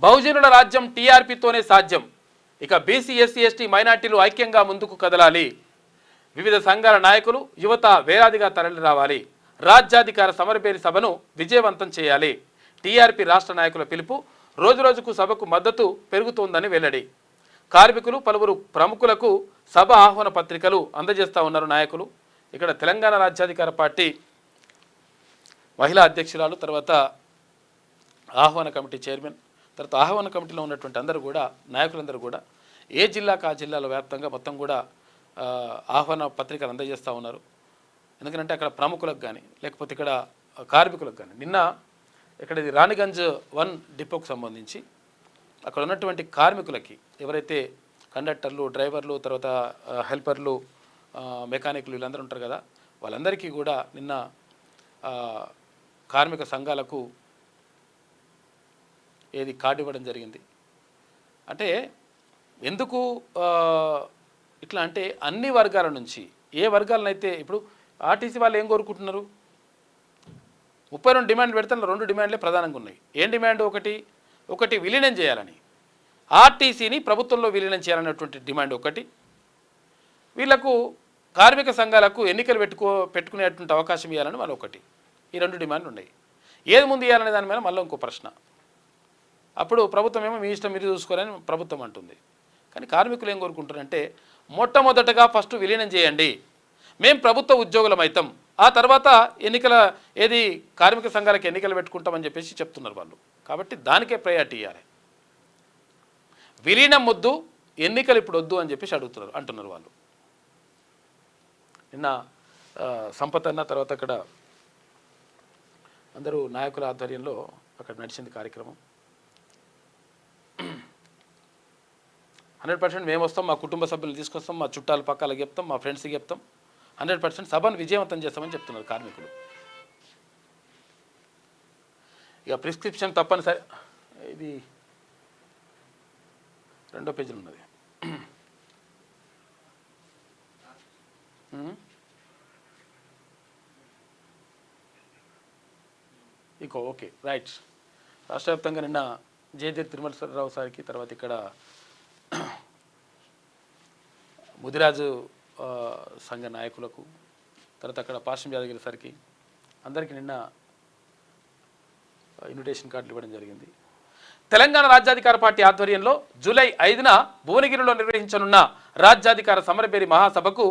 బహుజనుల రాజ్యం టీఆర్పీతోనే సాధ్యం. ఇక బీసీ ఎస్సీ ఎస్టీ మైనార్టీలు ఐక్యంగా ముందుకు కదలాలి. వివిధ సంఘాల నాయకులు యువత వేలాదిగా తరలి రావాలి. రాజ్యాధికార సమరభేరి సభను విజయవంతం చేయాలి. టీఆర్పీ రాష్ట్ర నాయకుల పిలుపు. రోజురోజుకు సభకు మద్దతు పెరుగుతోందని వెల్లడి. కార్మికులు పలువురు ప్రముఖులకు సభ ఆహ్వాన పత్రికలు అందజేస్తూ ఉన్నారు నాయకులు. ఇక్కడ తెలంగాణ రాజ్యాధికార పార్టీ మహిళా అధ్యక్షురాలు, తర్వాత ఆహ్వాన కమిటీ చైర్మన్, తర్వాత ఆహ్వాన కమిటీలో ఉన్నటువంటి అందరూ కూడా నాయకులందరూ కూడా ఏ జిల్లాకు ఆ జిల్లాల వ్యాప్తంగా మొత్తం కూడా ఆహ్వాన పత్రికలు అందజేస్తూ ఉన్నారు. ఎందుకంటే అక్కడ ప్రముఖులకు కానీ లేకపోతే ఇక్కడ కార్మికులకు కానీ నిన్న ఇక్కడ ఇది రాణిగంజ్ 1 డిపోకు సంబంధించి అక్కడ ఉన్నటువంటి కార్మికులకి ఎవరైతే కండక్టర్లు, డ్రైవర్లు, తర్వాత హెల్పర్లు, మెకానిక్లు వీళ్ళందరూ ఉంటారు కదా, వాళ్ళందరికీ కూడా నిన్న కార్మిక సంఘాలకు కార్డు ఇవ్వడం జరిగింది. అంటే ఎందుకు ఇట్లా అంటే అన్ని వర్గాల నుంచి ఏ వర్గాలనైతే ఇప్పుడు ఆర్టీసీ వాళ్ళు ఏం కోరుకుంటున్నారు, 32 డిమాండ్లు పెడితే 2 డిమాండ్లే ప్రధానంగా ఉన్నాయి. ఏం డిమాండ్? ఒకటి విలీనం చేయాలని, ఆర్టీసీని ప్రభుత్వంలో విలీనం చేయాలనేటువంటి డిమాండ్ ఒకటి. వీళ్లకు కార్మిక సంఘాలకు ఎన్నికలు పెట్టుకునేటువంటి అవకాశం ఇవ్వాలని వాళ్ళు ఒకటి. ఈ 2 డిమాండ్లు ఉన్నాయి. ఏది ముందు ఇవ్వాలనే దాని మీద మళ్ళీ ఇంకో ప్రశ్న. అప్పుడు ప్రభుత్వం ఏమో మీ ఇష్టం మీరు చూసుకోవాలని ప్రభుత్వం అంటుంది. కానీ కార్మికులు ఏం కోరుకుంటారంటే మొట్టమొదటగా ఫస్ట్ విలీనం చేయండి, మేము ప్రభుత్వ ఉద్యోగులం అవుతాం, ఆ తర్వాత ఎన్నికల కార్మిక సంఘాలకు ఎన్నికలు పెట్టుకుంటామని చెప్పేసి చెప్తున్నారు వాళ్ళు. కాబట్టి దానికే ప్రయారిటీ ఇవ్వాలి. విలీనం వద్దు, ఎన్నికలు ఇప్పుడు వద్దు అని చెప్పేసి అంటున్నారు వాళ్ళు. నిన్న సంపత్ అన్న తర్వాత అక్కడ అందరూ నాయకుల ఆధ్వర్యంలో అక్కడ నడిచింది కార్యక్రమం. 100% మేము వస్తాం, మా కుటుంబ సభ్యులు తీసుకొస్తాం, మా చుట్టాల పక్కలకి చెప్తాం, మా ఫ్రెండ్స్కి చెప్తాం, 100% సభను విజయవంతం చేస్తామని చెప్తున్నారు కార్మికులు. ఇక ప్రిస్క్రిప్షన్ తప్పనిసరి, ఇది 2వ పేజీలో ఉన్నది. ఇంకో ఓకే రైట్. రాష్ట్ర వ్యాప్తంగా నిన్న జయదేవ్ తిరుమలరావు సార్కి, తర్వాత ఇక్కడ ముదిరాజు సంఘ నాయకులకు, తర్వాత అక్కడ పాశం యాదగిరి సార్కి అందరికీ నిన్న ఇన్విటేషన్ కార్డులు ఇవ్వడం జరిగింది. తెలంగాణ రాజ్యాధికార పార్టీ ఆధ్వర్యంలో జూలై 5న భువనగిరిలో నిర్వహించనున్న రాజ్యాధికార సమరభేరి మహాసభకు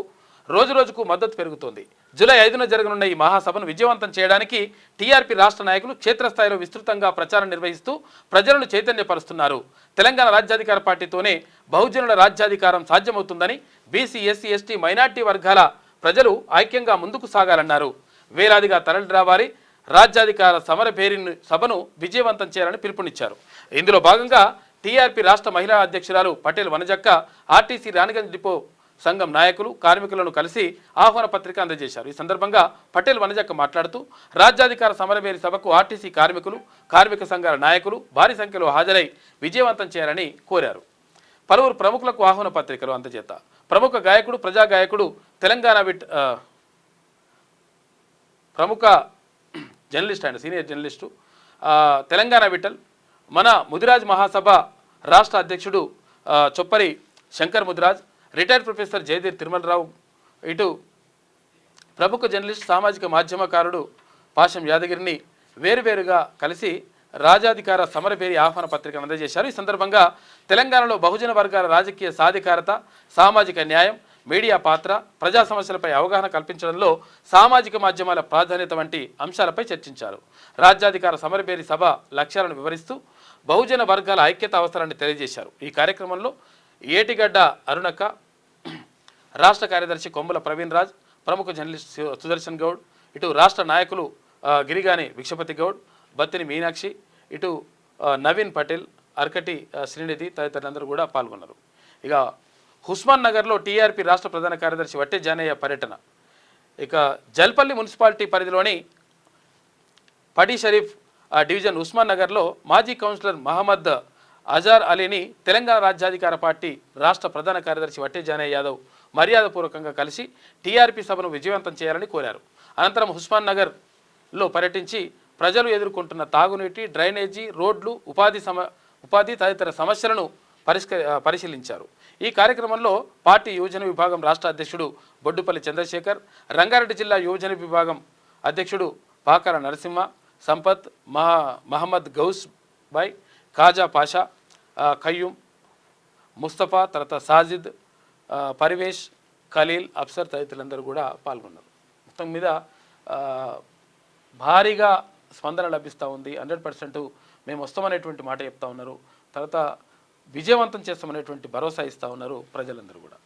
రోజురోజుకు మద్దతు పెరుగుతోంది. జూలై 5న జరగనున్న ఈ మహాసభను విజయవంతం చేయడానికి టీఆర్పీ రాష్ట్ర నాయకులు క్షేత్రస్థాయిలో విస్తృతంగా ప్రచారం నిర్వహిస్తూ ప్రజలను చైతన్యపరుస్తున్నారు. తెలంగాణ రాజ్యాధికార పార్టీతోనే బహుజనుల రాజ్యాధికారం సాధ్యమవుతుందని, బీసీ ఎస్సీ ఎస్టీ మైనార్టీ వర్గాల ప్రజలు ఐక్యంగా ముందుకు సాగాలన్నారు. వేలాదిగా తరలి రావాలి, రాజ్యాధికార సమరభేరి సభను విజయవంతం చేయాలని పిలుపునిచ్చారు. ఇందులో భాగంగా టీఆర్పీ రాష్ట్ర మహిళా అధ్యక్షురాలు పటేల్ వనజక్క ఆర్టీసీ రాణిగంజ్ డిపో సంఘం నాయకులు, కార్మికులను కలిసి ఆహ్వాన పత్రిక అందజేశారు. ఈ సందర్భంగా పటేల్ వనజక్క మాట్లాడుతూ రాజ్యాధికార సమరభేరి సభకు ఆర్టీసీ కార్మికులు, కార్మిక సంఘాల నాయకులు భారీ సంఖ్యలో హాజరై విజయవంతం చేయాలని కోరారు. పలువురు ప్రముఖులకు ఆహ్వాన పత్రికలు అందజేత ప్రముఖ గాయకుడు, ప్రజా గాయకుడు, ప్రముఖ జర్నలిస్ట్, ఆయన సీనియర్ జర్నలిస్టు, తెలంగాణ విఠల్, మన ముదిరాజ్ మహాసభ రాష్ట్ర అధ్యక్షుడు చొప్పరి శంకర్ ముదిరాజ్, రిటైర్డ్ ప్రొఫెసర్ జయదేవ్ తిరుమలరావు, ఇటు ప్రముఖ జర్నలిస్ట్, సామాజిక మాధ్యమకారుడు పాశం యాదగిరిని వేరువేరుగా కలిసి రాజ్యాధికార సమరభేరి ఆహ్వాన పత్రికను అందజేశారు. ఈ సందర్భంగా తెలంగాణలో బహుజన వర్గాల రాజకీయ సాధికారత, సామాజిక న్యాయం, మీడియా పాత్ర, ప్రజా సమస్యలపై అవగాహన కల్పించడంలో సామాజిక మాధ్యమాల ప్రాధాన్యత వంటి అంశాలపై చర్చించారు. రాజ్యాధికార సమరభేరి సభ లక్ష్యాలను వివరిస్తూ బహుజన వర్గాల ఐక్యత అవసరాన్ని తెలియజేశారు. ఈ కార్యక్రమంలో ఏటిగడ్డ అరుణక్క, రాష్ట్ర కార్యదర్శి కొమ్ముల ప్రవీణ్ రాజ్, ప్రముఖ జర్నలిస్ట్ సుదర్శన్ గౌడ్, ఇటు రాష్ట్ర నాయకులు గిరిగాని విక్షపతి గౌడ్, బత్తిని మీనాక్షి, ఇటు నవీన్ పటేల్, అర్కటి శ్రీనిధి తదితరులందరూ కూడా పాల్గొన్నారు. ఇక హుస్మాన్ నగర్లో టీఆర్పీ రాష్ట్ర ప్రధాన కార్యదర్శి వట్టె జానయ్య పర్యటన. ఇక జల్పల్లి మున్సిపాలిటీ పరిధిలోని పడి షరీఫ్ డివిజన్ ఉస్మాన్ నగర్లో మాజీ కౌన్సిలర్ మహమ్మద్ అజార్ అలీని తెలంగాణ రాజ్యాధికార పార్టీ రాష్ట్ర ప్రధాన కార్యదర్శి వట్టె జానయ్య యాదవ్ మర్యాదపూర్వకంగా కలిసి టీఆర్పీ సభను విజయవంతం చేయాలని కోరారు. అనంతరం హుస్మాన్ నగర్లో పర్యటించి ప్రజలు ఎదుర్కొంటున్న తాగునీటి, డ్రైనేజీ, రోడ్లు, ఉపాధి తదితర సమస్యలను పరిశీలించారు. ఈ కార్యక్రమంలో పార్టీ యువజన విభాగం రాష్ట్ర అధ్యక్షుడు బొడ్డుపల్లి చంద్రశేఖర్, రంగారెడ్డి జిల్లా యువజన విభాగం అధ్యక్షుడు పాకాల నరసింహ, సంపత్, మహమ్మద్ గౌస్ బాయ్, ఖాజా పాషా, ఖయ్యూమ్, ముస్తఫా, తర్వాత సాజిద్, పరివేష్, ఖలీల్, అఫ్సర్ తదితరులందరూ కూడా పాల్గొన్నారు. మొత్తం మీద భారీగా స్పందన లభిస్తూ ఉంది. 100% మేము వస్తామనేటువంటి మాట చెప్తా ఉన్నారు. తర్వాత విజయవంతం చేస్తామనేటువంటి భరోసా ఇస్తూ ఉన్నారు ప్రజలందరూ కూడా.